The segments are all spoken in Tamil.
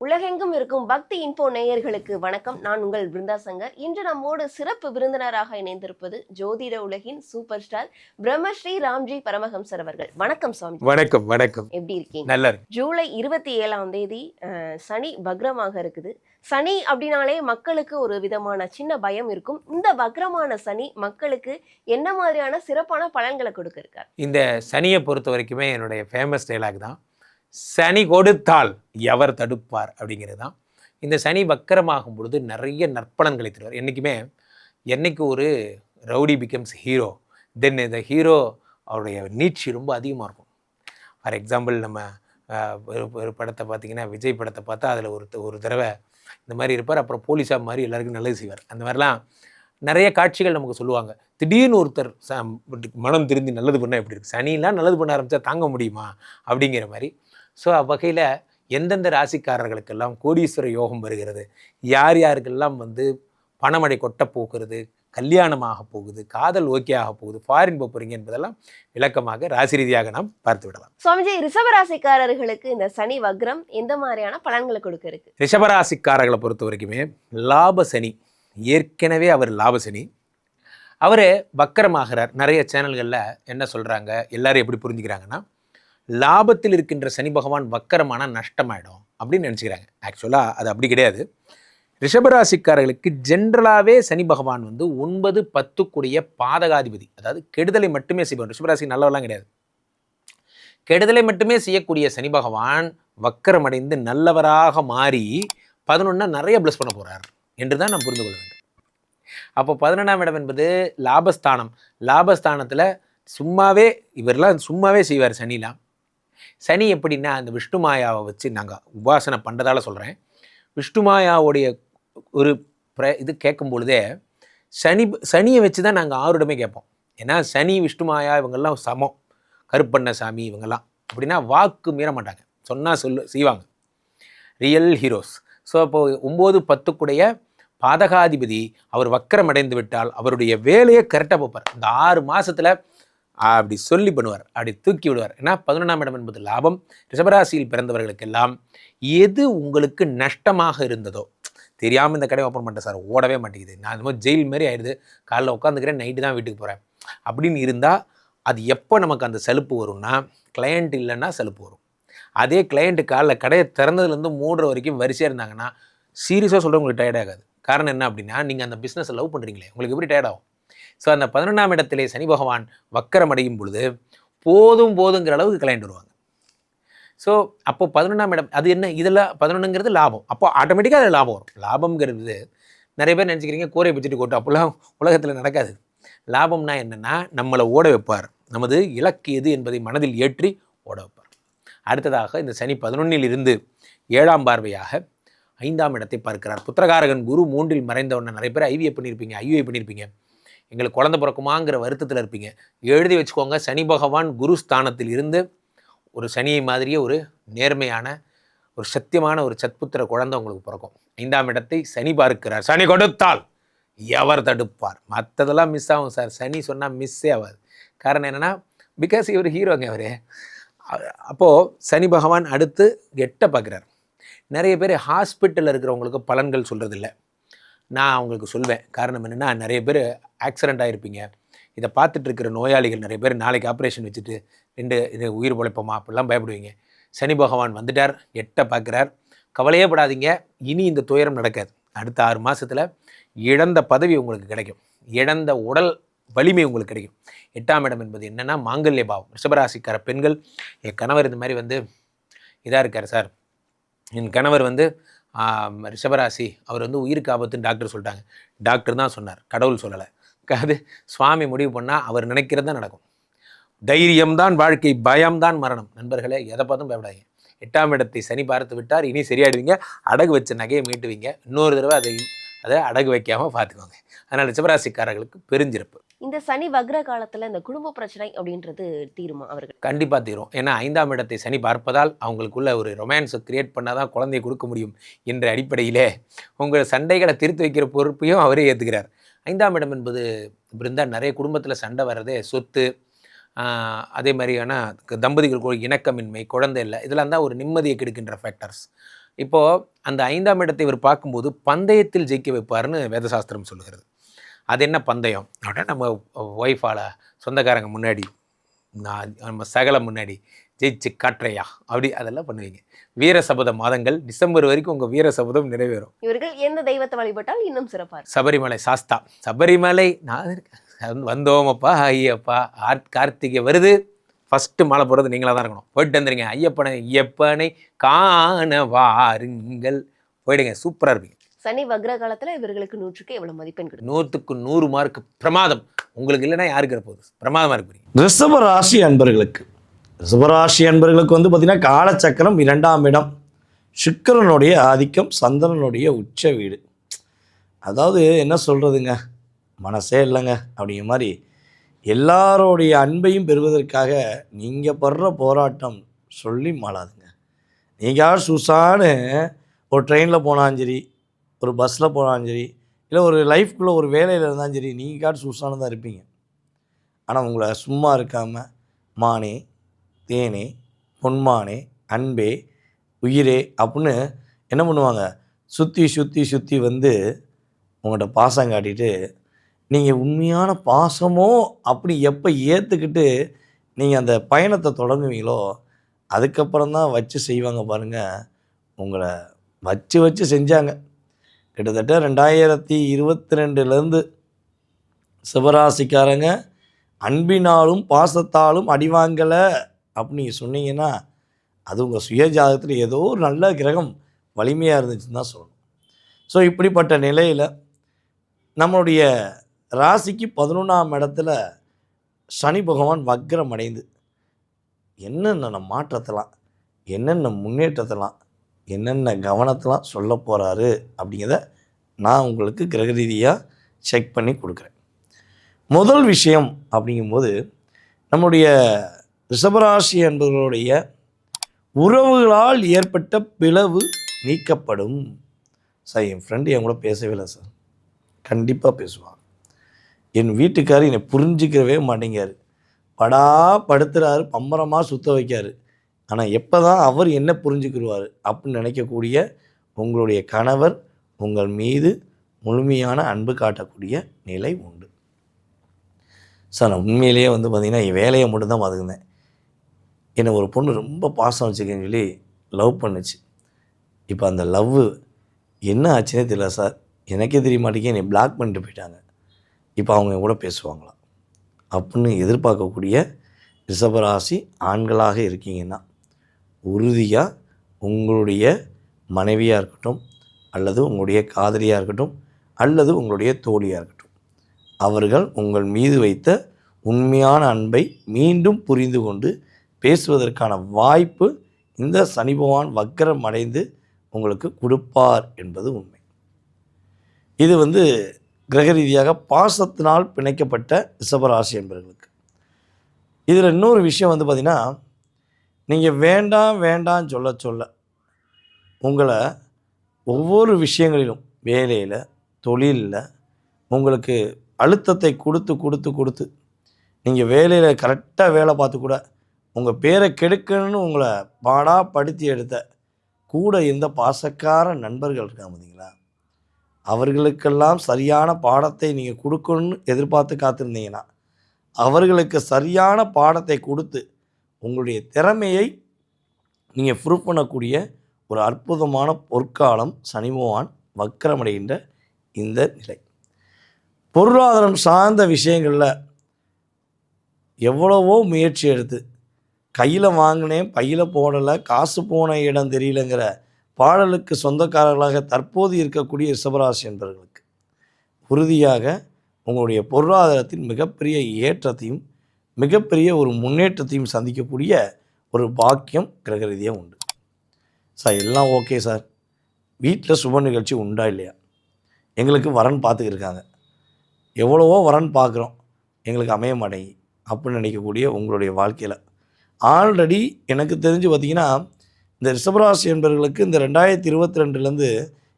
உலகெங்கும் இருக்கும் பக்தி இன்போ நேயர்களுக்கு வணக்கம். நான் உங்கள் பிருந்தா சங்கர். இன்று நம்மோடு சிறப்பு விருந்தினராக இணைந்திருப்பது ஜோதிட உலகின் சூப்பர் ஸ்டார் பிரம்மஸ்ரீ ராம்ஜி பரமஹம்சர் அவர்கள். வணக்கம் சுவாமி. வணக்கம். வணக்கம். எப்படி இருக்கீங்க? நல்லா இருக்கு. ஜூலை 27 சனி வக்ரமாக இருக்குது. சனி அப்படின்னாலே மக்களுக்கு ஒரு விதமான சின்ன பயம் இருக்கும். இந்த வக்ரமான சனி மக்களுக்கு என்ன மாதிரியான சிறப்பான பலன்களை கொடுக்க இருக்கார்? இந்த சனியை பொறுத்த வரைக்குமே என்னுடைய ஃபேமஸ் டைலாக் தான், சனி கொடுத்தால் எவர் தடுப்பார் அப்படிங்கிறது தான். இந்த சனி வக்கரமாகும் பொழுது நிறைய நற்பலன்களை தருவார். என்றைக்குமே என்னைக்கு ஒரு ரவுடி பிகம்ஸ் ஹீரோ, தென் இந்த ஹீரோ அவருடைய நீட்சி ரொம்ப அதிகமாக இருக்கும். ஃபார் எக்ஸாம்பிள் நம்ம ஒரு படத்தை பார்த்திங்கன்னா, விஜய் படத்தை பார்த்தா அதில் ஒரு தடவை இந்த மாதிரி இருப்பார், அப்புறம் போலீஸாக மாதிரி எல்லாருக்கும் நல்லது செய்வார். அந்த மாதிரிலாம் நிறைய காட்சிகள் நமக்கு சொல்லுவாங்க. திடீர்னு ஒருத்தர் மனம் திருந்தி நல்லது பண்ணால் எப்படி இருக்குது, சனிலாம் நல்லது பண்ண ஆரம்பித்தா தாங்க முடியுமா அப்படிங்கிற மாதிரி. ஸோ அவ்வகையில் எந்தெந்த ராசிக்காரர்களுக்கெல்லாம் கோடீஸ்வர யோகம் வருகிறது, யார் யாருக்கெல்லாம் பணமழை கொட்ட போகிறது, கல்யாணமாக போகுது, காதல் ஓகே ஆக போகுது, ஃபாரின் போகிறீங்க என்பதெல்லாம் விளக்கமாக ராசி ரீதியாக நாம் பார்த்து விடலாம். சுவாமிஜி, ரிஷபராசிக்காரர்களுக்கு இந்த சனி வக்ரம் எந்த மாதிரியான பலன்களை கொடுக்க இருக்கு? ரிஷபராசிக்காரர்களை பொறுத்த வரைக்குமே லாப சனி, ஏற்கனவே அவர் லாப சனி, அவர் வக்கரமாகிறார். நிறைய சேனல்களில் என்ன சொல்கிறாங்க, எல்லாரும் எப்படி புரிஞ்சுக்கிறாங்கன்னா, லாபத்தில் இருக்கின்ற சனி பகவான் வக்கரமான நஷ்டமாயிடும் அப்படின்னு நினச்சிக்கிறாங்க. ஆக்சுவலாக அது அப்படி கிடையாது. ரிஷபராசிக்காரர்களுக்கு ஜென்ரலாகவே சனி பகவான் 9, 10 பாதகாதிபதி, அதாவது கெடுதலை மட்டுமே செய்வார். ரிஷபராசி நல்லவெல்லாம் கிடையாது. கெடுதலை மட்டுமே செய்யக்கூடிய சனி பகவான் வக்கரமடைந்து நல்லவராக மாறி 11 நிறைய ப்ளஸ் பண்ண போகிறார் என்று தான் நாம் புரிந்து கொள்ள வேண்டும். அப்போ 11ஆம் இடம் என்பது லாபஸ்தானம். லாபஸ்தானத்தில் இவரெல்லாம் சும்மாவே செய்வார் சனிலாம். சனி எப்படின்னா, அந்த விஷ்ணுமாயாவை வச்சு நாங்கள் உபாசனை பண்ணுறதால சொல்கிறேன். விஷ்ணுமாயாவுடைய ஒரு இது கேட்கும் பொழுதே சனியை வச்சு தான் நாங்கள் ஆறுடமே கேட்போம். ஏன்னா சனி விஷ்ணுமாயா இவங்கெல்லாம் சமம். கருப்பண்ணசாமி இவங்கெல்லாம் அப்படின்னா வாக்கு மீற மாட்டாங்க, சொன்னால் செய்வாங்க, ரியல் ஹீரோஸ். ஸோ அப்போது 9, 10 பாதகாதிபதி அவர் வக்கரம் அடைந்து விட்டால் அவருடைய வேலையை கரெக்டாக பார்ப்பார். இந்த 6 மாதத்தில் அப்படி சொல்லி பண்ணுவார், அப்படி தூக்கி விடுவார். ஏன்னா 11ஆம் இடம் என்பது லாபம். ரிஷபராசியில் பிறந்தவர்களுக்கெல்லாம் எது உங்களுக்கு நஷ்டமாக இருந்ததோ, தெரியாமல் இந்த கடை ஓப்பன் பண்ணிட்டேன் சார், ஓடவே மாட்டேங்குது, நான் இந்த மாதிரி ஜெயில் மாரி ஆயிடுது, காலைல உட்காந்துக்கிறேன், நைட்டு தான் வீட்டுக்கு போகிறேன் அப்படின்னு இருந்தால், அது எப்போ நமக்கு அந்த சலுப்பு வரும்னா, கிளையண்ட் இல்லைன்னா சலுப்பு வரும். அதே கிளையண்ட்டு காலைல கடையை திறந்ததுலேருந்து மூடுற வரைக்கும் வரிசையாக இருந்தாங்கன்னா, சீரியஸாக சொல்கிற உங்களுக்கு டயர்ட் ஆகாது. காரணம் என்ன அப்படின்னா, நீங்கள் அந்த பிஸ்னஸை லவ் பண்ணுறீங்களே, உங்களுக்கு எப்படி டயர்ட் ஆகும்? ஸோ அந்த 11ஆம் இடத்திலே சனி பகவான் வக்கரம் அடையும் பொழுது போதுங்கிற அளவுக்கு கிளைண்ட் வருவாங்க. ஸோ அப்போ 11ஆம் இடம் அது என்ன, இதில் 11ங்கிறது லாபம். அப்போ ஆட்டோமேட்டிக்காக அதில் லாபம் வரும். லாபம்ங்கிறது நிறைய பேர் நினச்சிக்கிறீங்க கோரை பிச்சுட்டு கொட்டு, அப்போல்லாம் உலகத்தில் நடக்காது. லாபம்னா என்னென்னா, நம்மளை ஓட வைப்பார், நமது இலக்கு எது என்பதை மனதில் ஏற்றி ஓட வைப்பார். அடுத்ததாக இந்த சனி 11ல் இருந்து 7ஆம் பார்வையாக 5ஆம் இடத்தை பார்க்கிறார். புத்திரகாரகன் குரு 3ல் மறைந்த உடனே நிறைய பேர் ஐவிஐ பண்ணியிருப்பீங்க, ஐயுஐ பண்ணியிருப்பீங்க, எங்களுக்கு குழந்தை பிறக்குமாங்கிற வருத்தத்தில் இருப்பீங்க. எழுதி வச்சுக்கோங்க, சனி பகவான் குரு ஸ்தானத்தில் இருந்து ஒரு சனியை மாதிரியே ஒரு நேர்மையான ஒரு சத்தியமான ஒரு சத்புத்திர குழந்தை உங்களுக்கு பிறக்கும். 5ஆம் இடத்தை சனி பார்க்கிறார். சனி கொடுத்தால் எவர் தடுப்பார்? மற்றதெல்லாம் மிஸ் ஆகும் சார், சனி சொன்னால் மிஸ்ஸே ஆகாது. காரணம் என்னென்னா, பிகாஸ் இவர் ஹீரோங்க அவர். அப்போது சனி பகவான் அடுத்து 8 பார்க்குறார். நிறைய பேர் ஹாஸ்பிட்டலில் இருக்கிறவங்களுக்கு பலன்கள் சொல்கிறதில்ல, நான் அவங்களுக்கு சொல்வேன். காரணம் என்னென்னா, நிறைய பேர் ஆக்சிடெண்ட் ஆகிருப்பீங்க. இதை பார்த்துட்டு இருக்கிற நோயாளிகள் நிறைய பேர் நாளைக்கு ஆப்ரேஷன் வச்சுட்டு இது உயிர் பிழைப்போமா அப்படிலாம் பயப்படுவீங்க. சனி பகவான் வந்துட்டார், 8 பார்க்குறார். கவலையே படாதீங்க, இனி இந்த துயரம் நடக்காது. அடுத்த 6 மாதத்தில் இழந்த பதவி உங்களுக்கு கிடைக்கும், இழந்த உடல் வலிமை உங்களுக்கு கிடைக்கும். 8ஆம் இடம் என்பது என்னென்னா மாங்கல்ய பாவம். ரிஷபராசிக்கார பெண்கள், என் கணவர் இந்த மாதிரி இதாக இருக்கார் சார், என் கணவர் ரிஷபராசி, அவர் உயிருக்கு ஆபத்துன்னு டாக்டர் சொல்லிட்டாங்க. டாக்டர் தான் சொன்னார், கடவுள் சொல்லலை. அது சுவாமி முடிவு பண்ணால் அவர் நினைக்கிறது தான் நடக்கும். தைரியம்தான் வாழ்க்கை, பயம்தான் மரணம். நண்பர்களே, எதை பார்த்தும் பயப்படாதீங்க. 8ஆம் இடத்தை சனி பார்த்து விட்டார், இனி சரியாயிடுவீங்க. அடகு வச்ச நகையை மீட்டுவீங்க. இன்னொரு தடவை அதை அடகு வைக்காமல் பார்த்துக்கோங்க. அதனால் ரிஷபராசிக்காரர்களுக்கு பெருஞ்சிறப்பு. இந்த சனி வக்ர காலத்தில் இந்த குடும்ப பிரச்சனை அப்படின்றது தீருமா? அவர்கள் கண்டிப்பாக தீரும். ஏன்னா 5ஆம் இடத்தை சனி பார்ப்பதால் அவங்களுக்குள்ள ஒரு ரொமான்ஸை கிரியேட் பண்ணால் தான் குழந்தையை கொடுக்க முடியும் என்ற அடிப்படையிலே உங்கள் சண்டைகளை திருத்தி வைக்கிற பொறுப்பையும் அவரே ஏற்றுக்கிறார். 5ஆம் இடம் என்பது பிருந்தா, நிறைய குடும்பத்தில் சண்டை வர்றதே சொத்து, அதே மாதிரியான தம்பதிகளுக்கு இணக்கமின்மை, குழந்தை இல்லை, இதெல்லாம் தான் ஒரு நிம்மதியை கெடுக்கின்ற ஃபேக்டர்ஸ். இப்போது அந்த 5ஆம் இடத்தை இவர் பார்க்கும்போது பந்தயத்தில் ஜெயிக்க வைப்பார்னு வேதசாஸ்திரம் சொல்லுகிறது. அது என்ன பந்தயம் அப்படின்னா, நம்ம ஒய்ஃபால் சொந்தக்காரங்க முன்னாடி நம்ம சகல முன்னாடி ஜெயிச்சு காட்டுறையா அப்படி அதெல்லாம் பண்ணுவீங்க. வீர சபத மாதங்கள் டிசம்பர் வரைக்கும் உங்கள் வீர சபதம் நிறைவேறும். இவர்கள் எந்த தெய்வத்தை வழிபட்டால் இன்னும் சிறப்பாக இருக்கும்? சபரிமலை சாஸ்தா. சபரிமலை நான் வந்தோமப்பா ஐயப்பா. கார்த்திகை வருது, ஃபஸ்ட்டு மாலை போடுறது நீங்களாக தான் இருக்கணும். போயிட்டு வந்துடுங்க. ஐயப்பனை காண வாருங்கள். போயிடுங்க, சூப்பராக இருப்பீங்க. சனி வக்ர காலத்துல இவர்களுக்கு 100க்கு எவ்வளவு மதிப்பெண் கிடைக்கும்? 100க்கு 100 மார்க் பிரமாதம். உங்களுக்கு இல்லைன்னா யாருக்கு இருப்போகுது? பிரமாதமாக இருப்பீங்க. ரிஷபராசி அன்பர்களுக்கு வந்து பார்த்தீங்கன்னா காலச்சக்கரம் 2ஆம் இடம், சுக்கிரனுடைய ஆதிக்கம், சந்திரனுடைய உச்ச வீடு. அதாவது என்ன சொல்கிறதுங்க, மனசே இல்லைங்க அப்படிங்கிற மாதிரி எல்லாரோடைய அன்பையும் பெறுவதற்காக நீங்கள் படுற போராட்டம் சொல்லி மாளாதுங்க. நீங்கள் சூசான்னு ஒரு ட்ரெயினில் போனாலும் சரி, ஒரு பஸ்ஸில் போனாலும் சரி, இல்லை ஒரு லைஃப்குள்ளே ஒரு வேலையில் இருந்தாலும் சரி, நீங்கள் சூசானு தான் இருப்பீங்க. ஆனால் உங்களை சும்மா இருக்காமல் மானே தேனே பொன்மானே அன்பே உயிரே அப்படின்னு என்ன பண்ணுவாங்க, சுற்றி சுற்றி சுற்றி வந்து உங்கள்கிட்ட பாசம் காட்டிட்டு, நீங்கள் உண்மையான பாசமோ அப்படி எப்போ ஏற்றுக்கிட்டு நீங்கள் அந்த பயணத்தை தொடங்குவீங்களோ அதுக்கப்புறம் தான் வச்சு செய்வாங்க பாருங்கள். உங்களை வச்சு செஞ்சாங்க. கிட்டத்தட்ட 2022லேருந்து சிவராசிக்காரங்க அன்பினாலும் பாசத்தாலும் அடிவாங்கலை அப்படின்னு நீங்கள் சொன்னீங்கன்னா அது உங்கள் சுயஜாதகத்தில் ஏதோ ஒரு நல்ல கிரகம் வலிமையாக இருந்துச்சுன்னு தான் சொல்லணும். ஸோ இப்படிப்பட்ட நிலையில் நம்மளுடைய ராசிக்கு 11ஆம் இடத்துல சனி பகவான் வக்ரம் அடைந்து என்னென்ன மாற்றத்தெல்லாம், என்னென்ன முன்னேற்றத்தெல்லாம், என்னென்ன கவனத்தெல்லாம் சொல்ல போகிறாரு அப்படிங்கிறத நான் உங்களுக்கு கிரக ரீதியாக செக் பண்ணி கொடுக்குறேன். முதல் விஷயம் அப்படிங்கும்போது நம்முடைய ரிஷபராசி என்பவர்களுடைய உறவுகளால் ஏற்பட்ட பிளவு நீக்கப்படும். சார் என் ஃப்ரெண்டு என் கூட பேசவே இல்லை சார், கண்டிப்பாக பேசுவாங்க. என் வீட்டுக்காரர் என்னை புரிஞ்சிக்கவே மாட்டேங்காரு, படுத்துறாரு, பம்பரமாக சுத்த வைக்காரு. ஆனால் எப்போ தான் அவர் என்ன புரிஞ்சுக்கிடுவார் அப்படின்னு நினைக்கக்கூடிய உங்களுடைய கணவர் உங்கள் மீது முழுமையான அன்பு காட்டக்கூடிய நிலை உண்டு. சார் நான் உண்மையிலேயே வந்து பார்த்திங்கன்னா என் வேலையை மட்டும்தான் பார்த்துக்கிந்தேன். என்னை ஒரு பொண்ணு ரொம்ப பாசம் வச்சுக்கன்னு சொல்லி லவ் பண்ணுச்சு. இப்போ அந்த லவ் என்ன ஆச்சுன்னே தெரியல சார், எனக்கே தெரிய மாட்டேங்க, என்னை பிளாக் பண்ணிட்டு போயிட்டாங்க. இப்போ அவங்க கூட பேசுவாங்களா அப்படின்னு எதிர்பார்க்கக்கூடிய ரிஷபராசி ஆண்களாக இருக்கீங்கன்னா உறுதியாக உங்களுடைய மனைவியாக இருக்கட்டும், அல்லது உங்களுடைய காதலியாக இருக்கட்டும், அல்லது உங்களுடைய தோழியாக இருக்கட்டும், அவர்கள் உங்கள் மீது வைத்த உண்மையான அன்பை மீண்டும் புரிந்து கொண்டு பேசுவதற்கான வாய்ப்பு இந்த சனி பகவான் வக்ரம் அடைந்து உங்களுக்கு கொடுப்பார் என்பது உண்மை. இது வந்து கிரக ரீதியாக பாசத்தினால் பிணைக்கப்பட்ட ரிஷபராசி என்பவர்களுக்கு. இதில் இன்னொரு விஷயம் வந்து பார்த்திங்கன்னா, நீங்கள் வேண்டாம் சொல்ல உங்களை ஒவ்வொரு விஷயங்களிலும் வேலையில் தொழிலில் உங்களுக்கு அழுத்தத்தை கொடுத்து நீங்கள் வேலையில் கரெக்டாக வேலை பார்த்து கூட உங்கள் பேரை கெடுக்கணும்னு உங்களை பாடாப்படுத்தி எடுத்த கூட இருந்த பாசக்கார நண்பர்கள் இருக்காங்க பார்த்தீங்களா, அவர்களுக்கெல்லாம் சரியான பாடத்தை நீங்கள் கொடுக்கணும்னு எதிர்பார்த்து காத்திருந்தீங்கன்னா அவர்களுக்கு சரியான பாடத்தை கொடுத்து உங்களுடைய திறமையை நீங்கள் ப்ரூவ் பண்ணக்கூடிய ஒரு அற்புதமான பொற்காலம் சனி பகவான் வக்ரமடைகின்ற இந்த நிலை. பொருளாதாரம் சார்ந்த விஷயங்களில் எவ்வளவோ முயற்சி எடுத்து கையில் வாங்கினேன் பையில் போடலை, காசு போன இடம் தெரியலங்கிற பாடலுக்கு சொந்தக்காரர்களாக தற்போது இருக்கக்கூடிய ரிஷபராசி என்பவர்களுக்கு உறுதியாக உங்களுடைய பொருளாதாரத்தின் மிகப்பெரிய ஏற்றத்தையும் மிகப்பெரிய ஒரு முன்னேற்றத்தையும் சந்திக்கக்கூடிய ஒரு பாக்கியம் கிரக ரீதியாக உண்டு. சார் எல்லாம் ஓகே சார், வீட்டில் சுப நிகழ்ச்சி உண்டா இல்லையா, எங்களுக்கு வரன் பார்த்துக்கிருக்காங்க, எவ்வளவோ வரன் பார்க்குறோம், எங்களுக்கு அமைய மாட்டேங்கி அப்படின்னு நினைக்கக்கூடிய உங்களுடைய வாழ்க்கையில் ஆல்ரெடி எனக்கு தெரிஞ்சு பார்த்திங்கன்னா இந்த ரிஷபராசி என்பவர்களுக்கு இந்த 2022லேருந்து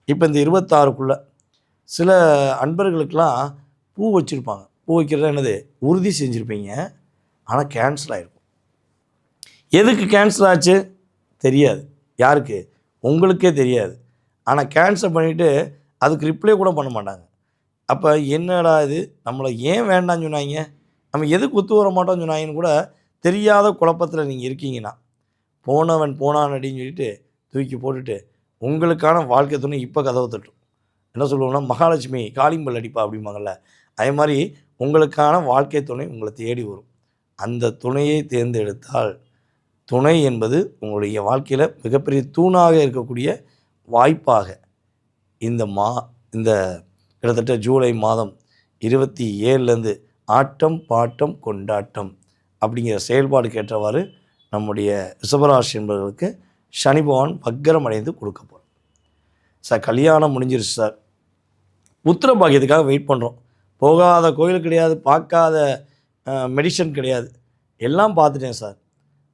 இப்போ இந்த 26க்குள்ளே சில அன்பர்களுக்கெல்லாம் பூ வச்சுருப்பாங்க. பூ வைக்கிறது என்னது உறுதி செஞ்சுருப்பீங்க, ஆனால் கேன்சல் ஆகிருக்கும். எதுக்கு கேன்சல் ஆச்சு தெரியாது. யாருக்கு? உங்களுக்கே தெரியாது. ஆனால் கேன்சல் பண்ணிவிட்டு அதுக்கு ரிப்ளை கூட பண்ண மாட்டாங்க. அப்போ என்னடா இது, நம்மளை ஏன் வேண்டாம்னு சொன்னாங்க, நம்ம எதுக்கு ஒத்து வர மாட்டோம்னு சொன்னாங்கன்னு கூட தெரியாத குழப்பத்தில் நீங்கள் இருக்கீங்கன்னா, போனவன் போனான் அப்படின்னு சொல்லிட்டு தூக்கி போட்டுட்டு உங்களுக்கான வாழ்க்கை துணை இப்போ கதவை தட்டும். என்ன சொல்லுவோம்னா, மகாலட்சுமி காளிம்பல் அடிப்பா அப்படிம்பாங்கள்ல, அதே மாதிரி உங்களுக்கான வாழ்க்கை துணை உங்களை தேடி வரும். அந்த துணையை தேர்ந்தெடுத்தால் துணை என்பது உங்களுடைய வாழ்க்கையில் மிகப்பெரிய தூணாக இருக்கக்கூடிய வாய்ப்பாக இந்த கிட்டத்தட்ட ஜூலை மாதம் 27லேருந்து ஆட்டம் பாட்டம் கொண்டாட்டம் அப்படிங்கிற செயல்பாடுக்கு ஏற்றவாறு நம்முடைய ரிஷபராசி என்பவர்களுக்கு சனி பகவான் வக்கரம் அடைந்து கொடுக்க போகிறோம். சார் கல்யாணம் முடிஞ்சிருச்சு சார், புத்திர பாக்கியத்துக்காக வெயிட் பண்ணுறோம். போகாத கோயில் கிடையாது, பார்க்காத மெடிசன் கிடையாது, எல்லாம் பார்த்துட்டேன் சார்,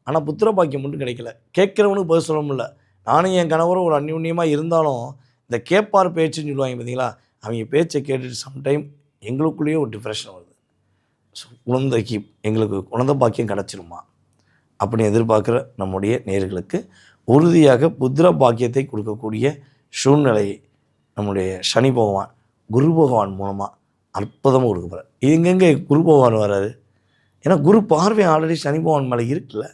ஆனால் புத்திர பாக்கியம் மட்டும் கிடைக்கல. கேட்குறவனுக்கு பதில் சொல்ல முடியல. நானும் என் கணவரும் ஒரு அந்யுன்யமாக இருந்தாலும் இந்த கேட்பார் பேச்சுன்னு சொல்லுவாங்க பார்த்தீங்களா, அவங்க பேச்சை கேட்டுட்டு சம்டைம் எங்களுக்குள்ளேயே ஒரு டிப்ரெஷன் வருது. ஸோ குழந்தைக்கு எங்களுக்கு குழந்தை பாக்கியம் கிடச்சிருமா அப்படின்னு எதிர்பார்க்குற நம்முடைய நேயர்களுக்கு உறுதியாக புத்திர பாக்கியத்தை கொடுக்கக்கூடிய சூழ்நிலையை நம்முடைய சனி பகவான் குரு பகவான் மூலமாக அற்புதமாக கொடுக்க போகிறார். எங்கெங்கே குரு பகவான் வர்றாரு, ஏன்னா குரு பார்வை ஆல்ரெடி சனி பகவான் மேலே இருக்குல்ல,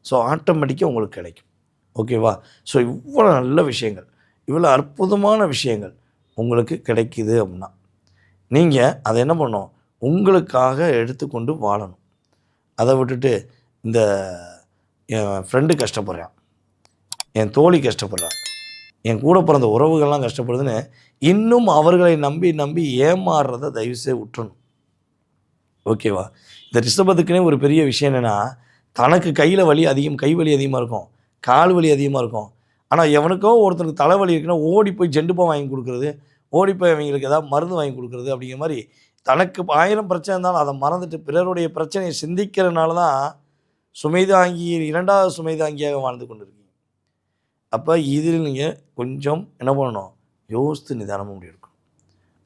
ஸோ ஆட்டோமேட்டிக்காக உங்களுக்கு கிடைக்கும். ஓகேவா? ஸோ இவ்வளோ நல்ல விஷயங்கள், இவ்வளோ அற்புதமான விஷயங்கள் உங்களுக்கு கிடைக்குது அப்படின்னா நீங்கள் அதை என்ன பண்ணணும், உங்களுக்காக எடுத்துக்கொண்டு வாழணும். அதை விட்டுட்டு இந்த என் ஃப்ரெண்டு கஷ்டப்படுறான், என் தோழி கஷ்டப்படுறான், என் கூட பிறந்த உறவுகள்லாம் கஷ்டப்படுதுன்னு இன்னும் அவர்களை நம்பி நம்பி ஏமாறுறதை தயவுசெய்து விட்டுறணும். ஓகேவா? இந்த ரிஷபத்துக்குனே ஒரு பெரிய விஷயம் என்னென்னா, தனக்கு கையில் வலி அதிகம், கை வலி அதிகமாக இருக்கும், கால் வலி அதிகமாக இருக்கும். ஆனால் எவனுக்கோ ஒருத்தருக்கு தலைவலி இருக்குன்னா ஓடி போய் ஜெண்டுப்பம் வாங்கி கொடுக்குறது, ஓடி போய் அவங்களுக்கு ஏதாவது மருந்து வாங்கி கொடுக்குறது, அப்படிங்கிற மாதிரி தனக்கு 1000 பிரச்சனை இருந்தாலும் அதை மறந்துட்டு பிறருடைய பிரச்சனையை சிந்திக்கிறதுனால தான் சுமைதாங்கி 2வது சுமைதாங்கியாக வாழ்ந்து கொண்டு இருக்கீங்க. அப்போ இதில் நீங்கள் கொஞ்சம் என்ன பண்ணணும், யோசித்து நிதானமாக முடிவு எடுக்கணும்.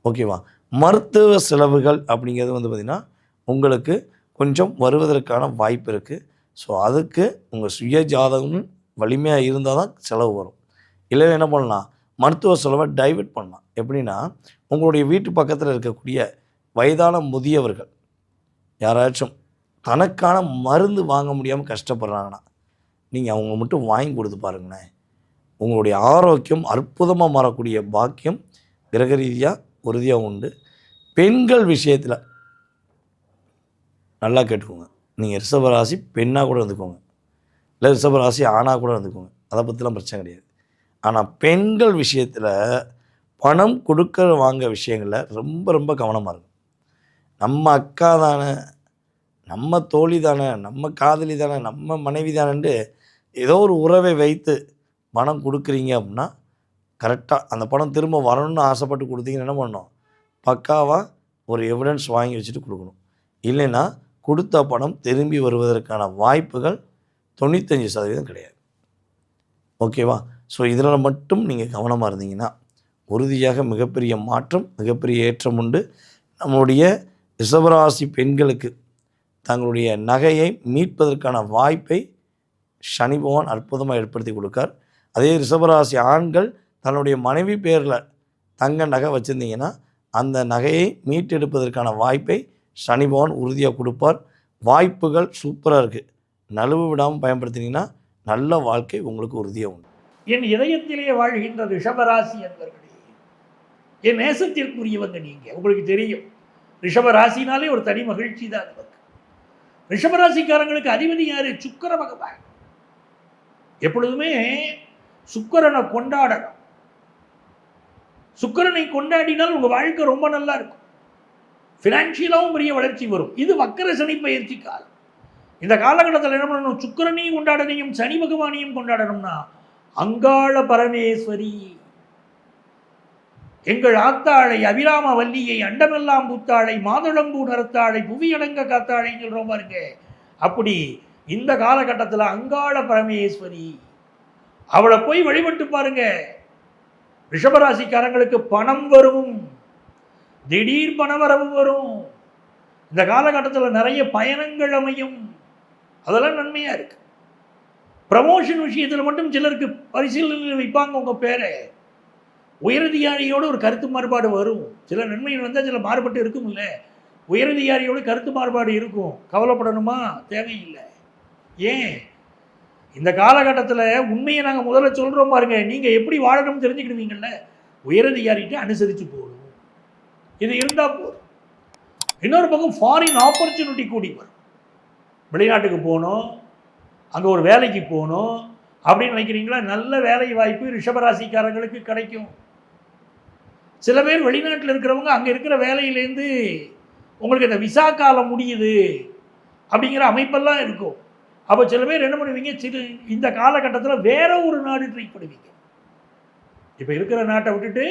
ஓகேவா? மருத்துவ செலவுகள் அப்படிங்கிறது பார்த்திங்கன்னா உங்களுக்கு கொஞ்சம் வருவதற்கான வாய்ப்பு இருக்குது. ஸோ அதுக்கு உங்கள் சுய ஜாதகம் வலிமையாக இருந்தால் தான் செலவு வரும். இல்லை என்ன பண்ணலாம், மருத்துவ செலவை டைவெர்ட் பண்ணலாம். எப்படின்னா, உங்களுடைய வீட்டு பக்கத்தில் இருக்கக்கூடிய வயதான முதியவர்கள் யாராச்சும் தனக்கான மருந்து வாங்க முடியாமல் கஷ்டப்படுறாங்கன்னா நீங்கள் அவங்க மட்டும் வாங்கி கொடுத்து பாருங்களேன். உங்களுடைய ஆரோக்கியம் அற்புதமாக மாறக்கூடிய பாக்கியம் கிரக ரீதியாக உறுதியாக உண்டு. பெண்கள் விஷயத்தில் நல்லா கேட்டுக்கோங்க. நீங்கள் ரிஷபராசி பெண்ணாக கூட இருந்துக்கோங்க, இல்லை ரிஷபராசி ஆணாக கூட இருந்துக்கோங்க, அதை பற்றிலாம் பிரச்சனை கிடையாது. ஆனால் பெண்கள் விஷயத்தில் பணம் கொடுக்க வாங்க விஷயங்களில் ரொம்ப ரொம்ப கவனமாக இருக்கும். நம்ம அக்கா தானே, நம்ம தோழி தானே, நம்ம காதலி தானே, நம்ம மனைவி தானேன்ட்டு ஏதோ ஒரு உறவை வைத்து பணம் கொடுக்குறீங்க அப்படின்னா கரெக்டாக அந்த பணம் திரும்ப வரணும்னு ஆசைப்பட்டு கொடுத்தீங்கன்னு என்ன பண்ணணும், பக்காவாக ஒரு எவிடன்ஸ் வாங்கி வச்சுட்டு கொடுக்கணும். இல்லைன்னா கொடுத்த பணம் திரும்பி வருவதற்கான வாய்ப்புகள் 95% கிடையாது. ஓகேவா? ஸோ இதில் மட்டும் நீங்கள் கவனமாக இருந்தீங்கன்னா உறுதியாக மிகப்பெரிய மாற்றம், மிகப்பெரிய ஏற்றம் உண்டு. நம்முடைய ரிஷபராசி பெண்களுக்கு தங்களுடைய நகையை மீட்பதற்கான வாய்ப்பை சனி பகவான் அற்புதமாக ஏற்படுத்தி கொடுக்கார். அதே ரிஷபராசி ஆண்கள் தன்னுடைய மனைவி பேரில் தங்க நகை வச்சுருந்தீங்கன்னா அந்த நகையை மீட்டெடுப்பதற்கான வாய்ப்பை சனி பகவான் உறுதியாக கொடுப்பார். வாய்ப்புகள் சூப்பராக இருக்குது. நழுவு விடாமல் பயன்படுத்தினீங்கன்னா நல்ல வாழ்க்கை உங்களுக்கு உறுதியாக உண்டு. என் இதயத்திலே வாழ்கின்ற ரிஷபராசி என்பவர்களே, என் நேசத்திற்குரியவங்க நீங்கள். உங்களுக்கு தெரியும், ரிஷபராசினாலே ஒரு தனி மகிழ்ச்சி தான் நமக்கு. ரிஷபராசிக்காரங்களுக்கு அதிபதி யாரு? சுக்கிர பகவான். எப்பொழுதுமே சுக்கிரனை கொண்டாடணும். சுக்கிரனை கொண்டாடினால் உங்கள் வாழ்க்கை ரொம்ப நல்லா இருக்கும், ஃபினான்ஷியலாகவும் பெரிய வளர்ச்சி வரும். இது வக்கர சனி பயிற்சி காலம். இந்த காலகட்டத்தில் என்ன பண்ணணும், சுக்கிரனையும் கொண்டாடனையும் சனி பகவானையும் கொண்டாடணும்னா அங்காள பரமேஸ்வரி, எங்கள் ஆத்தாளை அபிராம வல்லியை அண்டமெல்லாம் புத்தாளை மாதுளம்பூ நரத்தாளை புவியடங்க காத்தாளைன்னு சொல்கிறோம் பாருங்க. அப்படி இந்த காலகட்டத்தில் அங்காள பரமேஸ்வரி அவளை போய் வழிபட்டு பாருங்க. ரிஷபராசிக்காரங்களுக்கு பணம் வரும், திடீர் பணவரவு வரும். இந்த காலகட்டத்தில் நிறைய பயணங்கள் அமையும், அதெல்லாம் நன்மையாக இருக்கு. ப்ரமோஷன் விஷயத்தில் மட்டும் சிலருக்கு பரிசீலனையில் வைப்பாங்க உங்கள் பேரை. உயரதிகாரியோட ஒரு கருத்து மாறுபாடு வரும். சில நன்மைகள் வந்தால் சில மாறுபட்டு இருக்கும். இல்லை, உயரதிகாரியோட கருத்து மாறுபாடு இருக்கும். கவலைப்படணுமா? தேவையில்லை. ஏன் இந்த காலகட்டத்தில் உண்மையை நாங்கள் முதல்ல சொல்கிறோம் பாருங்க. நீங்கள் எப்படி வாழணும்னு தெரிஞ்சுக்கிடுவீங்கள்ல. உயரதிகாரிகிட்ட அனுசரித்து போகணும். இது இருந்தால் போதும். இன்னொரு பக்கம் ஃபாரின் ஆப்பர்ச்சுனிட்டி கூடி வரும். வெளிநாட்டுக்கு போகணும், அங்கே ஒரு வேலைக்கு போகணும் அப்படின்னு நினைக்கிறீங்களா? நல்ல வேலை வாய்ப்பு ரிஷபராசிக்காரங்களுக்கு கிடைக்கும். சில பேர் வெளிநாட்டில் இருக்கிறவங்க அங்கே இருக்கிற வேலையிலேருந்து உங்களுக்கு இந்த விசா காலம் முடியுது அப்படிங்கிற அமைப்பெல்லாம் இருக்கும். அப்போ சில பேர் என்ன பண்ணுவீங்க, இந்த காலகட்டத்தில் வேற ஒரு நாடு ட்ரை பண்ணுவீங்க. இப்போ இருக்கிற நாட்டை விட்டுட்டு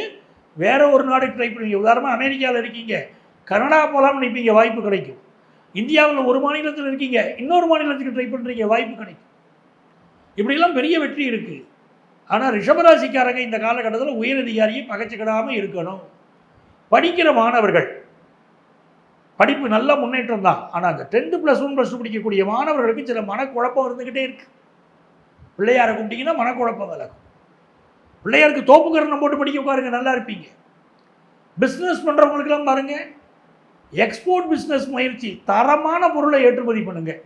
வேற ஒரு நாடு ட்ரை பண்ணுவீங்க. உதாரணமாக அமெரிக்காவில் இருக்கீங்க, கனடா போகலாம்னு நினைப்பீங்க, வாய்ப்பு கிடைக்கும். இந்தியாவில் ஒரு மாநிலத்தில் இருக்கீங்க, இன்னொரு மாநிலத்துக்கு ட்ரை பண்ணுறீங்க, வாய்ப்பு கிடைக்கும். இப்படிலாம் பெரிய வெற்றி இருக்குது. ஆனால் ரிஷபராசிக்காரங்க இந்த காலகட்டத்தில் உயரதிகாரியை பகைச்சிக்கிடாமல் இருக்கணும். படிக்கிற மாணவர்கள் படிப்பு நல்ல முன்னேற்றம் தான். ஆனால் அந்த 10th +1 +2 படிக்கக்கூடிய மாணவர்களுக்கு சில மனக்குழப்பம் இருந்துக்கிட்டே இருக்குது. பிள்ளையாரை கூப்பிட்டிங்கன்னா மனக்குழப்பம் விலகும். பிள்ளையாருக்கு தோப்புக்கரணம் போட்டு படிக்க உட்காருங்க, நல்லா இருப்பீங்க. பிஸ்னஸ் பண்ணுறவங்களுக்கெல்லாம் பாருங்கள், எக்ஸ்போர்ட் பிஸ்னஸ் முயற்சி, தரமான பொருளை ஏற்றுமதி பண்ணுங்கள்.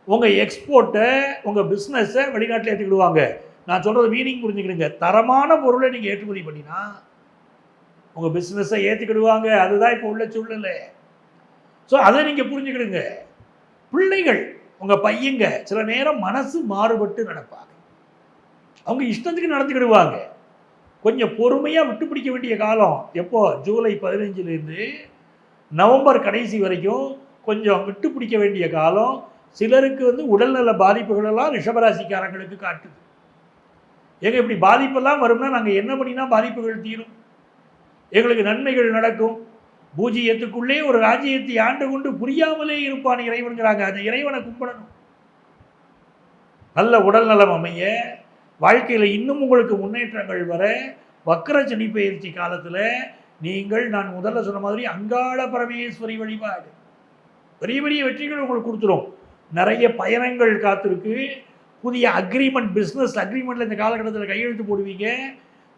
உங்கள் எக்ஸ்போர்ட்டை, உங்கள் பிஸ்னஸை வெளிநாட்டில் ஏற்றுக்கிடுவாங்க. நான் சொல்கிறது மீனிங் புரிஞ்சுக்கிடுங்க. தரமான பொருளை நீங்கள் ஏற்றுமதி பண்ணினா உங்கள் பிஸ்னஸை ஏற்றுக்கிடுவாங்க. அதுதான் இப்போ உள்ள சூழ்நிலை. ஸோ அதை நீங்கள் புரிஞ்சுக்கிடுங்க. பிள்ளைகள், உங்கள் பையங்க சில நேரம் மனசு மாறுபட்டு நடப்பாங்க. அவங்க இஷ்டத்துக்கு நடந்துக்கிடுவாங்க. கொஞ்சம் பொறுமையாக விட்டு பிடிக்க வேண்டிய காலம் எப்போ? ஜூலை 15லேருந்து நவம்பர் கடைசி வரைக்கும் கொஞ்சம் விட்டு பிடிக்க வேண்டிய காலம். சிலருக்கு உடல்நல பாதிப்புகளெல்லாம் ரிஷபராசிக்காரங்களுக்கு காட்டுது. ஏங்க இப்படி பாதிப்பெல்லாம் வரும்னா நாங்கள் என்ன பண்ணினா பாதிப்புகள் தீரும்? எங்களுக்கு நன்மைகள் நடக்கும். பூஜ்ஜியத்துக்குள்ளே ஒரு ராஜ்யத்தை ஆண்டு கொண்டு புரியாமலே இருப்பான் இறைவன்கிறாங்க. அந்த இறைவனை கும்பிடணும். நல்ல உடல் நலம் அமைய, வாழ்க்கையில் இன்னும் உங்களுக்கு முன்னேற்றங்கள் வர, வக்கர சனி பயிற்சி காலத்தில் நீங்கள், நான் முதல்ல சொன்ன மாதிரி, அங்காள பரமேஸ்வரி வழிபாடு பெரிய பெரிய வெற்றிகள் உங்களுக்கு கொடுத்துரும். நிறைய பயணங்கள் காத்திருக்கு. புதிய அக்ரிமெண்ட், பிஸ்னஸ் அக்ரிமெண்ட்டில் இந்த காலகட்டத்தில் கையெழுத்து போடுவீங்க.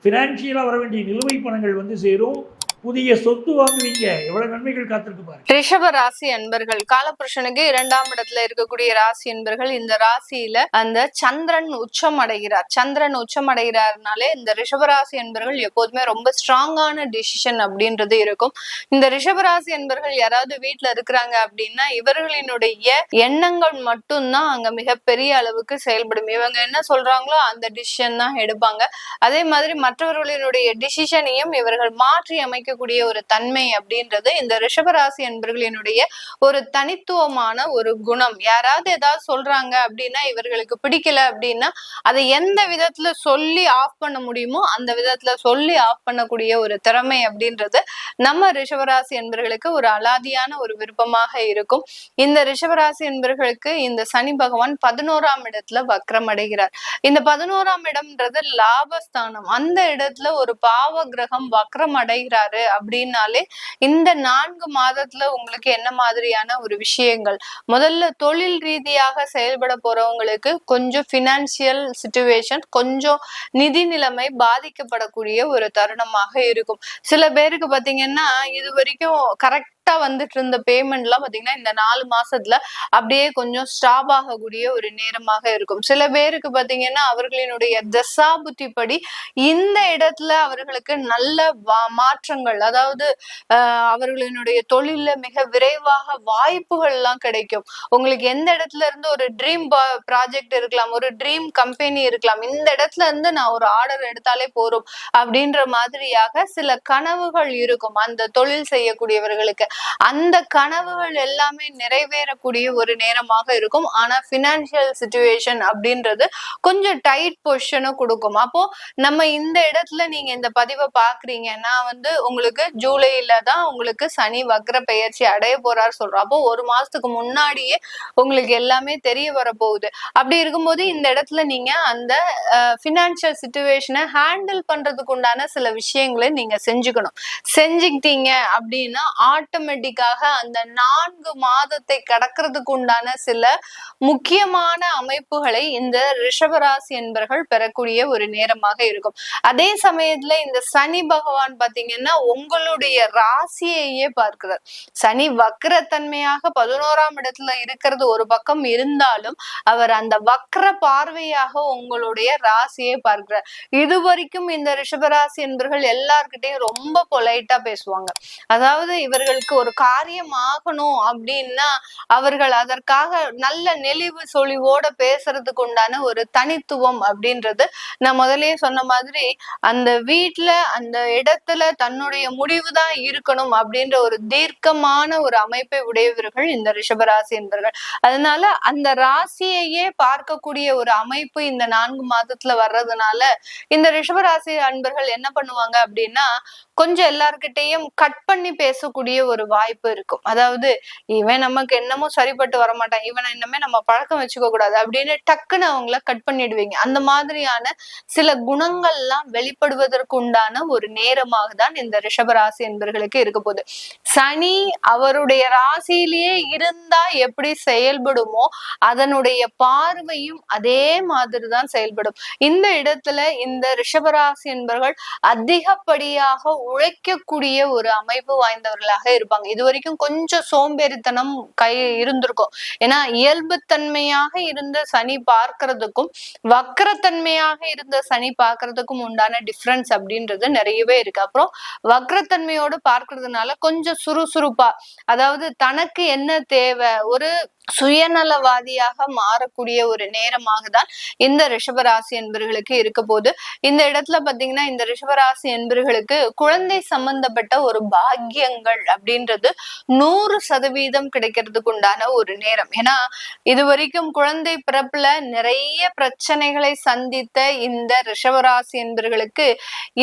ஃபினான்ஷியலாக வர வேண்டிய நிலுவை பணங்கள் சேரும். புதிய சொத்து வாங்குவீங்க. எவ்வளவு நன்மைகள் காத்திருக்கு பாருங்க. ரிஷப ராசி அன்பர்கள், காலபுருஷனுக்கு 2ஆம் இடத்துல இருக்கக்கூடிய ராசி அன்பர்கள். இந்த ராசியில அந்த சந்திரன் உச்சம் அடைகிறார். சந்திரன் உச்சம் அடைகிறாருனாலே இந்த ரிஷபராசி அன்பர்கள் எப்போதுமே ரொம்ப ஸ்ட்ராங்கான டிசிஷன் அப்படின்றது இருக்கும். இந்த ரிஷபராசி அன்பர்கள் யாராவது வீட்டுல இருக்கிறாங்க அப்படின்னா இவர்களினுடைய எண்ணங்கள் மட்டும்தான் அங்க மிகப்பெரிய அளவுக்கு செயல்படும். இவங்க என்ன சொல்றாங்களோ அந்த டிசிஷன் தான் எடுப்பாங்க. அதே மாதிரி மற்றவர்களினுடைய டிசிஷனையும் இவர்கள் மாற்றி அமைக்க ஒரு தன்மை அப்படின்றது இந்த ரிஷபராசி என்பவர்களினுடைய ஒரு தனித்துவமான ஒரு குணம். யாராவது ஏதாவது சொல்றாங்க அப்படின்னா இவர்களுக்கு பிடிக்கல அப்படின்னா அதை எந்த விதத்துல சொல்லி ஆஃப் பண்ண முடியுமோ அந்த விதத்துல சொல்லி ஆஃப் பண்ணக்கூடிய ஒரு திறமை அப்படின்றது நம்ம ரிஷபராசி என்பவர்களுக்கு ஒரு அலாதியான ஒரு விருப்பமாக இருக்கும். இந்த ரிஷபராசி என்பவர்களுக்கு இந்த சனி பகவான் 11ஆம் இடத்துல வக்ரம் அடைகிறார். இந்த 11ஆம் இடம்ன்றது லாபஸ்தானம். அந்த இடத்துல ஒரு பாவ கிரகம் வக்ரம் அடைகிறாரு அப்படின்னாலே இந்த 4 மாதத்துல உங்களுக்கு என்ன மாதிரியான ஒரு விஷயங்கள்? முதல்ல தொழில் ரீதியாக செயல்பட போறவங்களுக்கு கொஞ்சம் பினான்சியல் சிச்சுவேஷன், கொஞ்சம் நிதி நிலைமை பாதிக்கப்படக்கூடிய ஒரு தருணமாக இருக்கும். சில பேருக்கு பாத்தீங்கன்னா இது வரைக்கும் கரெக்டா வந்துட்டு இருந்த பேமெண்ட் எல்லாம் பாத்தீங்கன்னா இந்த 4 மாசத்துல அப்படியே கொஞ்சம் ஸ்டாப் ஆகக்கூடிய ஒரு நேரமாக இருக்கும். சில பேருக்கு பாத்தீங்கன்னா அவர்களினுடைய தசா புத்திப்படி இந்த இடத்துல அவர்களுக்கு நல்ல மாற்றங்கள், அதாவது அவர்களினுடைய தொழில மிக விரைவாக வாய்ப்புகள் எல்லாம் கிடைக்கும். உங்களுக்கு எந்த இடத்துல இருந்து ஒரு ட்ரீம் ப்ராஜெக்ட் இருக்கலாம், ஒரு ட்ரீம் கம்பெனி இருக்கலாம், இந்த இடத்துல இருந்து நான் ஒரு ஆர்டர் எடுத்தாலே போறோம் அப்படின்ற மாதிரியாக சில கனவுகள் இருக்கும் அந்த தொழில் செய்யக்கூடியவர்களுக்கு. அந்த கனவுகள் எல்லாமே நிறைவேறக்கூடிய ஒரு நேரமாக இருக்கும். ஆனா பினான்சியல் சிச்சுவேஷன் அப்படின்றது கொஞ்சம் டைட் பொசிஷனை கொடுக்கும். அப்போ நம்ம இந்த இடத்துல நீங்க இந்த பதிவை பாக்குறீங்கன்னா உங்களுக்கு ஜூலைல தான் உங்களுக்கு சனி வக்ர பெயர்ச்சி அடைய போறாரு சொல்றோம். அப்போ 1 மாசத்துக்கு முன்னாடியே உங்களுக்கு எல்லாமே தெரிய வரப்போகுது. அப்படி இருக்கும்போது இந்த இடத்துல நீங்க அந்த பினான்சியல் சிச்சுவேஷனை ஹேண்டில் பண்றதுக்கு உண்டான சில விஷயங்களை நீங்க செஞ்சுக்கணும். செஞ்சுக்கிட்டீங்க அப்படின்னா ஆட்டோமேட்டிக் ஆட்டோமேட்டிக்காக அந்த 4 மாதத்தை கடக்கிறதுக்கு உண்டான சில முக்கியமான அமைப்புகளை இந்த ரிஷபராசி என்பர்கள் பெறக்கூடிய ஒரு நேரமாக இருக்கும். அதே சமயத்துல இந்த சனி பகவான் பாத்தீங்கன்னா உங்களுடைய ராசியையே பார்க்கிறார். சனி வக்ரத்தன்மையாக 11ஆம் இடத்துல இருக்கிறது ஒரு பக்கம் இருந்தாலும் அவர் அந்த வக்ர பார்வையாக உங்களுடைய ராசியை பார்க்கிறார். இதுவரைக்கும் இந்த ரிஷபராசி என்பர்கள் எல்லார்கிட்டையும் ரொம்ப பொலைட்டா பேசுவாங்க. அதாவது இவர்களுக்கு ஒரு காரியம் ஆகணும் அப்படின்னா அவர்கள் அதற்காக நல்ல நெளிவு சொலிவோட பேசுறதுக்கு உண்டான ஒரு தனித்துவம் அப்படின்றது நான் முதல்லயே சொன்ன மாதிரி அந்த வீட்டுல அந்த இடத்துல தன்னுடைய முடிவுதான் இருக்கணும் அப்படின்ற ஒரு தீர்க்கமான ஒரு அமைப்பை உடையவர்கள் இந்த ரிஷபராசி என்பர்கள். அதனால அந்த ராசியையே பார்க்கக்கூடிய ஒரு அமைப்பு இந்த 4 மாதத்துல வர்றதுனால இந்த ரிஷபராசி அன்பர்கள் என்ன பண்ணுவாங்க அப்படின்னா கொஞ்சம் எல்லார்கிட்டையும் கட் பண்ணி பேசக்கூடிய ஒரு வாய்ப்பு இருக்கும். அதாவது இவன் நமக்கு என்னமோ சரிப்பட்டு வரமாட்டான், இவனை இன்னமே நம்ம பழக்கம் வச்சுக்க கூடாது அப்படின்னு டக்குன்னு அவங்கள கட் பண்ணிடுவீங்க. அந்த மாதிரியான சில குணங்கள்லாம் வெளிப்படுவதற்கு உண்டான ஒரு நேரமாக தான் இந்த ரிஷபராசி என்பர்களுக்கு இருக்க போகுது. சனி அவருடைய ராசியிலேயே இருந்தா எப்படி செயல்படுமோ அதனுடைய பார்வையும் அதே மாதிரிதான் செயல்படும். இந்த இடத்துல இந்த ரிஷபராசி என்பர்கள் அதிகப்படியாக உழைக்கக்கூடிய ஒரு அமைப்பு வாய்ந்தவர்களாக இருப்பாங்க. இது வரைக்கும் கொஞ்சம் சோம்பேறித்தனம் இருந்திருக்கும். ஏன்னா இயல்புத்தன்மையாக இருந்த சனி பார்க்கறதுக்கும் வக்ரத்தன்மையாக இருந்த சனி பார்க்கறதுக்கும் உண்டான டிஃபரன்ஸ் அப்படின்றது நிறையவே இருக்கு. அப்புறம் வக்ரத்தன்மையோடு பார்க்கறதுனால கொஞ்சம் சுறுசுறுப்பா, அதாவது தனக்கு என்ன தேவை, ஒரு சுயநலவாதியாக மாறக்கூடிய ஒரு நேரமாக தான் இந்த ரிஷபராசி என்பர்களுக்கு இருக்க போது. இந்த இடத்துல பாத்தீங்கன்னா இந்த ரிஷபராசி என்பர்களுக்கு குழந்தை சம்பந்தப்பட்ட ஒரு பாக்கியங்கள் அப்படின்றது 100% கிடைக்கிறதுக்கு உண்டான ஒரு நேரம். ஏன்னா இது வரைக்கும் குழந்தை பிறப்புல நிறைய பிரச்சனைகளை சந்தித்த இந்த ரிஷபராசி என்பர்களுக்கு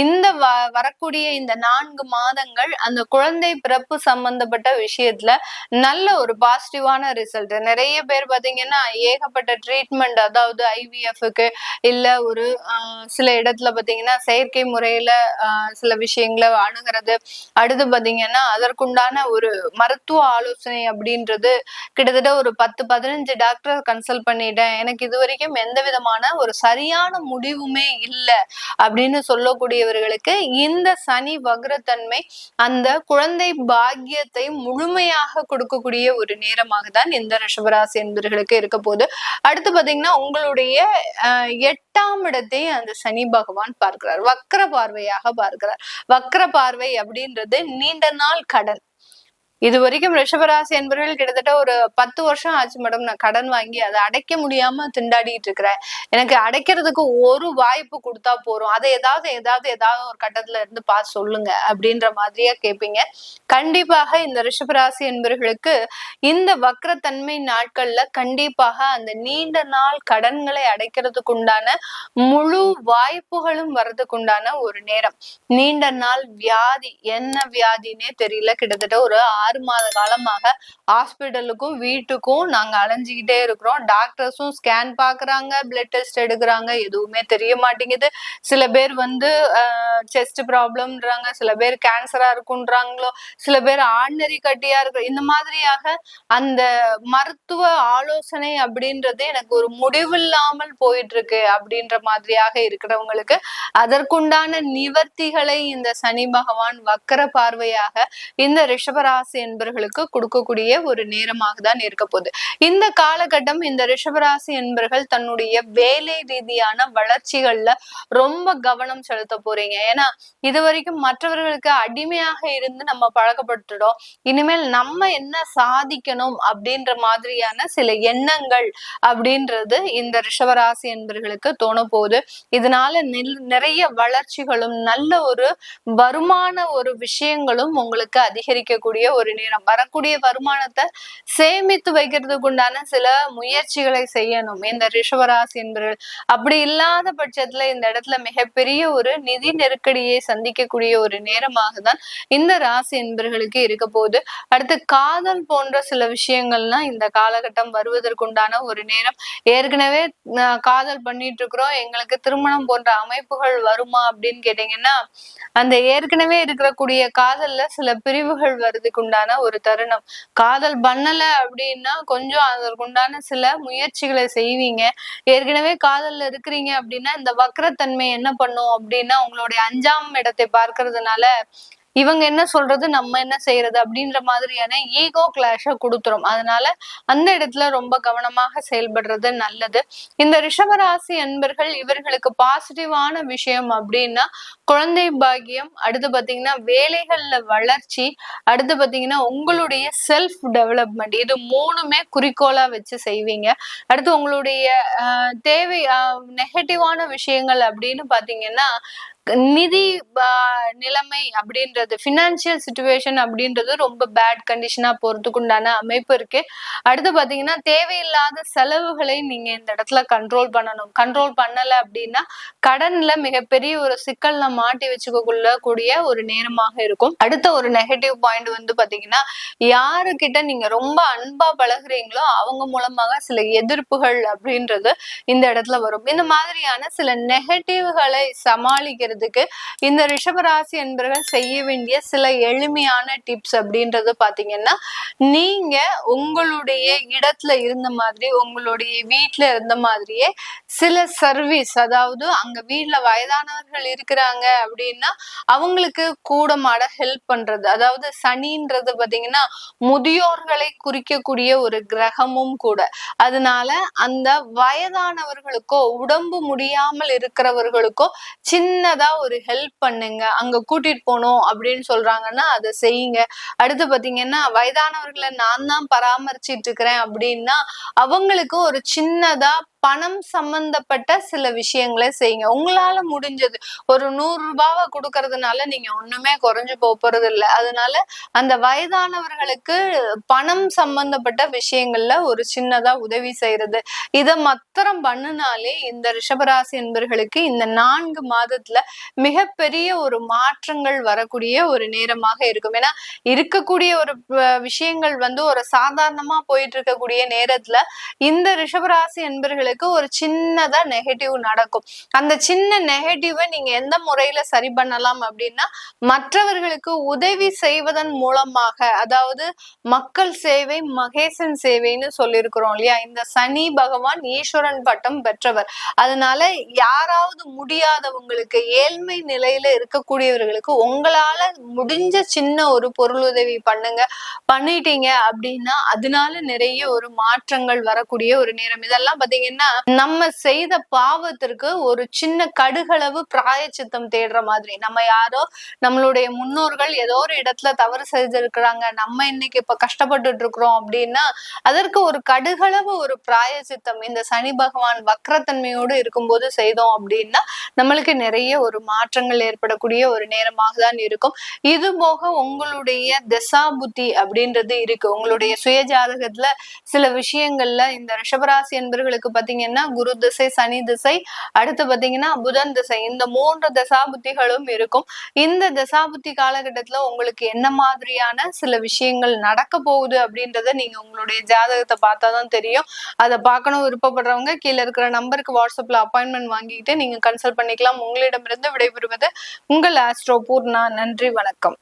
இந்த வரக்கூடிய இந்த 4 மாதங்கள் அந்த குழந்தை பிறப்பு சம்பந்தப்பட்ட விஷயத்துல நல்ல ஒரு பாசிட்டிவான ரிசல்ட். நிறைய பேர் பாத்தீங்கன்னா ஏகப்பட்ட ட்ரீட்மெண்ட், அதாவது ஐவிஎஃப்க்கு இல்ல ஒரு சில இடத்துல பாத்தீங்கன்னா செயற்கை முறையில சில விஷயங்களை அணுகிறது. அடுத்து பாத்தீங்கன்னா அதற்குண்டான ஒரு மருத்துவ ஆலோசனை அப்படின்றது கிட்டத்தட்ட ஒரு 10-15 டாக்டர் கன்சல்ட் பண்ணிட்டேன், எனக்கு இது வரைக்கும் எந்த விதமான ஒரு சரியான முடிவுமே இல்லை அப்படின்னு சொல்லக்கூடியவர்களுக்கு இந்த சனி வக்ரத்தன்மை அந்த குழந்தை பாக்கியத்தை முழுமையாக கொடுக்கக்கூடிய ஒரு நேரமாக தான் இந்த ரிஷபராசி என்பவர்களுக்கு இருக்க போது. அடுத்து பாத்தீங்கன்னா உங்களுடைய 8ஆம் இடத்தை அந்த சனி பகவான் பார்க்கிறார், வக்ர பார்வையாக பார்க்கிறார். வக்ர பார்வை அப்படின்றது நீண்ட நாள் கடன். இது வரைக்கும் ரிஷபராசி என்பவர்கள் கிட்டத்தட்ட ஒரு 10 வருஷம் ஆச்சு மேடம் நான் கடன் வாங்கி அதை அடைக்க முடியாம திண்டாடிட்டு இருக்கிறேன், எனக்கு அடைக்கிறதுக்கு ஒரு வாய்ப்பு கொடுத்தா போறோம், அதை ஏதாவது ஒரு கட்டத்துல இருந்து பார்த்து சொல்லுங்க அப்படின்ற மாதிரியா கேட்பீங்க. கண்டிப்பாக இந்த ரிஷபராசி என்பவர்களுக்கு இந்த வக்ரத்தன்மை நாட்கள்ல கண்டிப்பாக அந்த நீண்ட நாள் கடன்களை அடைக்கிறதுக்கு உண்டான முழு வாய்ப்புகளும் வர்றதுக்கு உண்டான ஒரு நேரம். நீண்ட நாள் வியாதி, என்ன வியாதினே தெரியல, கிட்டத்தட்ட ஒரு 6 மாத காலமாக ஹாஸ்பிட்டலுக்கும் வீட்டுக்கும் நாங்க அலைஞ்சுக்கிட்டே இருக்கிறோம். டாக்டர்ஸும் ஸ்கேன் பாக்குறாங்க, பிளட் டெஸ்ட் எடுக்கிறாங்க, எதுவுமே தெரிய மாட்டேங்குது. சில பேர் செஸ்ட் ப்ராப்ளம்ன்றாங்க, சில பேர் கேன்சரா இருக்குன்றாங்களோ, சில பேர் ஆர்டினரி கட்டியா இருக்கு. இந்த மாதிரியாக அந்த மருத்துவ ஆலோசனை அப்படின்றது எனக்கு ஒரு முடிவில்லாமல் போயிட்டு இருக்கு அப்படின்ற மாதிரியாக இருக்கிறவங்களுக்கு அதற்குண்டான நிவர்த்திகளை இந்த சனி பகவான் வக்கர பார்வையாக இந்த ரிஷபராசி என்பர்களுக்கு கொடுக்கக்கூடிய ஒரு நேரமாக தான் இருக்க போகுது. இந்த காலகட்டம் இந்த ரிஷபராசி என்பர்கள் தன்னுடைய வேலை ரீதியான வளர்ச்சிகள்ல ரொம்ப கவனம் செலுத்த போறீங்க. ஏன்னா இது வரைக்கும் மற்றவர்களுக்கு அடிமையாக இருந்து நம்ம பழக்கப்பட்டுட்டோம். இனிமேல் நம்ம என்ன சாதிக்கணும் அப்படின்ற மாதிரியான சில எண்ணங்கள் அப்படின்றது இந்த ரிஷபராசி என்பர்களுக்கு தோண போகுது. இதனால நிறைய வளர்ச்சிகளும் நல்ல ஒரு வருமான ஒரு விஷயங்களும் உங்களுக்கு அதிகரிக்கக்கூடிய ஒரு நேரம். வரக்கூடிய வருமானத்தை சேமித்து வைக்கிறதுக்கு உண்டான சில முயற்சிகளை செய்யணும் இந்த ரிஷபராசி என்பவர்கள். அப்படி இல்லாத பட்சத்துல இந்த இடத்துல மிகப்பெரிய ஒரு நிதி நெருக்கடியை சந்திக்கக்கூடிய ஒரு நேரமாக தான் இந்த ராசி என்பவர்களுக்கு இருக்க போகுது. அடுத்து காதல் போன்ற சில விஷயங்கள்லாம் இந்த காலகட்டம் வருவதற்குண்டான ஒரு நேரம். ஏற்கனவே காதல் பண்ணிட்டு இருக்கிறோம், எங்களுக்கு திருமணம் போன்ற அமைப்புகள் வருமா அப்படின்னு கேட்டீங்கன்னா அந்த ஏற்கனவே இருக்கக்கூடிய காதல்ல சில பிரிவுகள் வருதுக்கு உண்டான உண்டான ஒரு தருணம். காதல் பண்ணல அப்படின்னா கொஞ்சம் அதற்குண்டான சில முயற்சிகளை செய்வீங்க. ஏற்கனவே காதல்ல இருக்கிறீங்க அப்படின்னா இந்த வக்ரத்தன்மை என்ன பண்ணும் அப்படின்னா உங்களுடைய 5ஆம் இடத்தை பார்க்கறதுனால இவங்க என்ன சொல்றது நம்ம என்ன செய்யறது அப்படின்ற மாதிரியான ஈகோ கிளாஷ கொடுத்துரும். அதனால அந்த இடத்துல ரொம்ப கவனமாக செயல்படுறது நல்லது. இந்த ரிஷபராசி அன்பர்கள் இவர்களுக்கு பாசிட்டிவான விஷயம் அப்படின்னா குழந்தை பாக்கியம், அடுத்து பாத்தீங்கன்னா வேலைகள்ல வளர்ச்சி, அடுத்து பாத்தீங்கன்னா உங்களுடைய செல்ஃப் டெவலப்மெண்ட், இது 3மே குறிக்கோளா வச்சு செய்வீங்க. அடுத்து உங்களுடைய தேவை நெகட்டிவான விஷயங்கள் அப்படின்னு பாத்தீங்கன்னா நிதி நிலைமை அப்படின்றது, பினான்சியல் சிச்சுவேஷன் அப்படின்றது ரொம்ப பேட் கண்டிஷனா போறதுக்கு உண்டான அமைப்பு இருக்கு. அடுத்து பாத்தீங்கன்னா தேவையில்லாத செலவுகளை நீங்க இந்த இடத்துல கண்ட்ரோல் பண்ணணும். கண்ட்ரோல் பண்ணல அப்படின்னா கடன்ல மிகப்பெரிய ஒரு சிக்கல்ல மாட்டி வச்சுக்க கூடிய ஒரு நேரமாக இருக்கும். அடுத்த ஒரு நெகட்டிவ் பாயிண்ட் வந்து பாத்தீங்கன்னா யாருக்கிட்ட நீங்க ரொம்ப அன்பா பழகுறீங்களோ அவங்க மூலமாக சில எதிர்ப்புகள் அப்படின்றது இந்த இடத்துல வரும். இந்த மாதிரியான சில நெகட்டிவ்களை சமாளிக்கிறது இந்த ரிஷபராசி என்பவர்கள் செய்ய வேண்டிய சில எளிமையான டிப்ஸ் அப்படின்றது பாத்தீங்கன்னா நீங்க உங்களுடைய இடத்துல இருந்த மாதிரி உங்களுடைய வீட்டுல இருந்த மாதிரியே சில சர்வீஸ், அதாவது அங்க வீட்டுல வயதானவர்கள் இருக்கிறாங்க அப்படின்னா அவங்களுக்கு கூட மாட ஹெல்ப் பண்றது. அதாவது சனின்றது பாத்தீங்கன்னா முதியோர்களை குறிக்கக்கூடிய ஒரு கிரகமும் கூட. அதனால அந்த வயதானவர்களுக்கோ உடம்பு முடியாமல் இருக்கிறவர்களுக்கோ சின்னதா ஒரு ஹெல்ப் பண்ணுங்க. அங்க கூட்டிட்டு போனோம் அப்படின்னு சொல்றாங்கன்னா அதை செய்யுங்க. அடுத்து பாத்தீங்கன்னா வயதானவர்களை நான் தான் பராமரிச்சிட்டு இருக்கிறேன் அப்படின்னா அவங்களுக்கு ஒரு சின்னதா பணம் சம்பந்தப்பட்ட சில விஷயங்களை செய்யுங்க. உங்களால முடிஞ்சது ஒரு 100 ரூபாவை கொடுக்கறதுனால நீங்க ஒண்ணுமே குறைஞ்சு போறது இல்லை. அதனால அந்த வயதானவர்களுக்கு பணம் சம்பந்தப்பட்ட விஷயங்கள்ல ஒரு சின்னதா உதவி செய்யறது, இதை மாத்திரம் பண்ணுனாலே இந்த ரிஷபராசி என்பவர்களுக்கு இந்த 4 மாதத்துல மிகப்பெரிய ஒரு மாற்றங்கள் வரக்கூடிய ஒரு நேரமாக இருக்கும். ஏன்னா இருக்கக்கூடிய ஒரு விஷயங்கள் வந்து ஒரு சாதாரணமா போயிட்டு இருக்கக்கூடிய நேரத்துல இந்த ரிஷபராசி என்பவர்களுக்கு ஒரு சின்னதா நெகட்டிவ் நடக்கும். அந்த சின்ன நெகட்டிவை நீங்க எந்த முறையில சரி பண்ணலாம் அப்படின்னா மற்றவர்களுக்கு உதவி செய்வதன் மூலமாக, அதாவது மக்கள் சேவை மகேசன் சேவைன்னு சொல்லியிருக்கிறோம் இல்லையா. இந்த சனி பகவான் ஈஸ்வரன் பட்டம் பெற்றவர். அதனால யாராவது முடியாதவங்களுக்கு, ஏழ்மை நிலையில இருக்கக்கூடியவர்களுக்கு உங்களால முடிஞ்ச சின்ன ஒரு பொருளுதவி பண்ணுங்க. பண்ணிட்டீங்க அப்படின்னா அதனால நிறைய ஒரு மாற்றங்கள் வரக்கூடிய ஒரு நேரம். இதெல்லாம் பாத்தீங்கன்னா நம்ம செய்த பாவத்திற்கு ஒரு சின்ன கடுகளவு பிராயச்சித்தம் தேடுற மாதிரி. நம்ம யாரோ நம்மளுடைய முன்னோர்கள் ஏதோ ஒரு இடத்துல தவறு செய்திருக்கிறாங்க, நம்ம இன்னைக்கு இப்ப கஷ்டப்பட்டுட்டு இருக்கிறோம் அப்படின்னா அதற்கு ஒரு கடுகளவு ஒரு பிராயச்சித்தம் இந்த சனி பகவான் வக்ரத்தன்மையோடு இருக்கும்போது செய்தோம் அப்படின்னா நம்மளுக்கு நிறைய ஒரு மாற்றங்கள் ஏற்படக்கூடிய ஒரு நேரமாக தான் இருக்கும். இது போக உங்களுடைய தசா புத்தி அப்படின்றது இருக்கு. உங்களுடைய சுய ஜாதகத்துல சில விஷயங்கள்ல இந்த ரிஷபராசி என்பவர்களுக்கு பாத்தீங்கன்னா குரு திசை, சனி திசை, அடுத்து பாத்தீங்கன்னா புதன் திசை, இந்த 3 தசாபுத்திகளும் இருக்கும். இந்த தசாபுத்தி காலகட்டத்துல உங்களுக்கு என்ன மாதிரியான சில விஷயங்கள் நடக்க போகுது அப்படின்றத நீங்க உங்களுடைய ஜாதகத்தை பார்த்தாதான் தெரியும். அதை பார்க்கணும் விருப்பப்படுறவங்க கீழே இருக்கிற நம்பருக்கு வாட்ஸ்அப்ல அப்பாயின்மெண்ட் வாங்கிட்டு நீங்க கன்சல்ட் பண்ணிக்கலாம். உங்களிடமிருந்து விடைபெறுவது உங்கள் ஆஸ்ட்ரோ பூர்ணா. நன்றி, வணக்கம்.